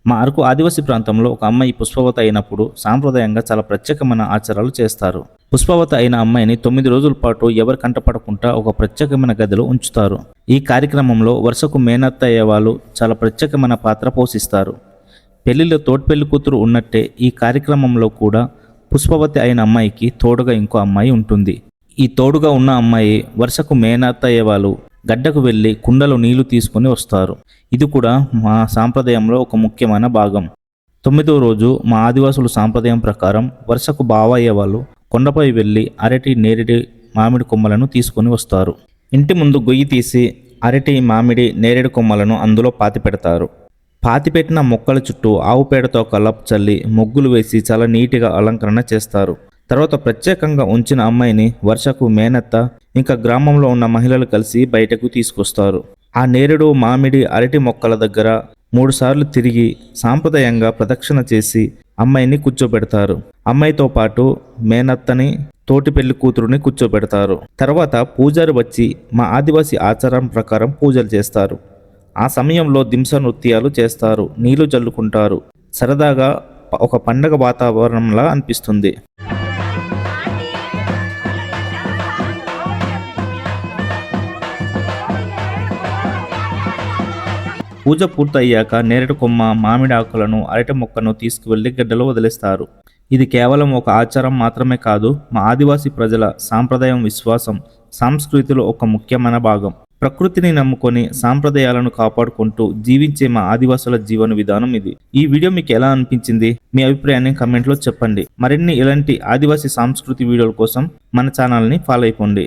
మా అరకు ఆదివాసీ ప్రాంతంలో ఒక అమ్మాయి పుష్పవతి అయినప్పుడు సాంప్రదాయంగా చాలా ప్రత్యేకమైన ఆచారాలు చేస్తారు. పుష్పవతి అయిన అమ్మాయిని 9 రోజుల పాటు ఎవరి కంటపడకుండా ఒక ప్రత్యేకమైన గదిలో ఉంచుతారు. ఈ కార్యక్రమంలో వరుసకు మేనత్త అయ్యే వాళ్ళు చాలా ప్రత్యేకమైన పాత్ర పోషిస్తారు. పెళ్లిలో తోడ్పెళ్లి కూతురు ఉన్నట్టే ఈ కార్యక్రమంలో కూడా పుష్పవతి అయిన అమ్మాయికి తోడుగా ఇంకో అమ్మాయి ఉంటుంది. ఈ తోడుగా ఉన్న అమ్మాయి వరుసకు మేనత్త అయ్యే వాళ్ళు గడ్డకు వెళ్ళి కుండలో నీళ్లు తీసుకొని వస్తారు. ఇది కూడా మా సాంప్రదాయంలో ఒక ముఖ్యమైన భాగం. 9వ రోజు మా ఆదివాసుల సాంప్రదాయం ప్రకారం వరుసకు బావ అయ్యే వాళ్ళు కొండపై వెళ్ళి అరటి, నేరేడి, మామిడి కొమ్మలను తీసుకొని వస్తారు. ఇంటి ముందు గొయ్యి తీసి అరటి, మామిడి, నేరేడు కొమ్మలను అందులో పాతిపెడతారు. పాతిపెట్టిన మొక్కల చుట్టూ ఆవు పేడతో కల్లాపు చల్లి ముగ్గులు వేసి చాలా నీటిగా అలంకరణ చేస్తారు. తర్వాత ప్రత్యేకంగా ఉంచిన అమ్మాయిని వర్షకు మేనత్త ఇంకా గ్రామంలో ఉన్న మహిళలు కలిసి బయటకు తీసుకొస్తారు. ఆ నేరేడు, మామిడి, అరటి మొక్కల దగ్గర 3 సార్లు తిరిగి సాంప్రదాయంగా ప్రదక్షిణ చేసి అమ్మాయిని కూర్చోబెడతారు. అమ్మాయితో పాటు మేనత్తని, తోటి పెళ్లి కూతురుని కూర్చోబెడతారు. తర్వాత పూజారి వచ్చి మా ఆదివాసీ ఆచారం ప్రకారం పూజలు చేస్తారు. ఆ సమయంలో దింస నృత్యాలు చేస్తారు, నీళ్లు జల్లుకుంటారు. సరదాగా ఒక పండగ వాతావరణంలా అనిపిస్తుంది. పూజ పూర్తయ్యాక నేరేడు కొమ్మ, మామిడి ఆకులను, అరటి మొక్కను తీసుకువెళ్లి గడ్డలో వదిలేస్తారు. ఇది కేవలం ఒక ఆచారం మాత్రమే కాదు, మా ఆదివాసీ ప్రజల సాంప్రదాయం, విశ్వాసం, సంస్కృతిలో ఒక ముఖ్యమైన భాగం. ప్రకృతిని నమ్ముకొని సాంప్రదాయాలను కాపాడుకుంటూ జీవించే మా ఆదివాసుల జీవన విధానం ఇది. ఈ వీడియో మీకు ఎలా అనిపించింది? మీ అభిప్రాయాన్ని కమెంట్లో చెప్పండి. మరిన్ని ఇలాంటి ఆదివాసీ సంస్కృతి వీడియోల కోసం మన ఛానల్ని ఫాలో అయిపోండి.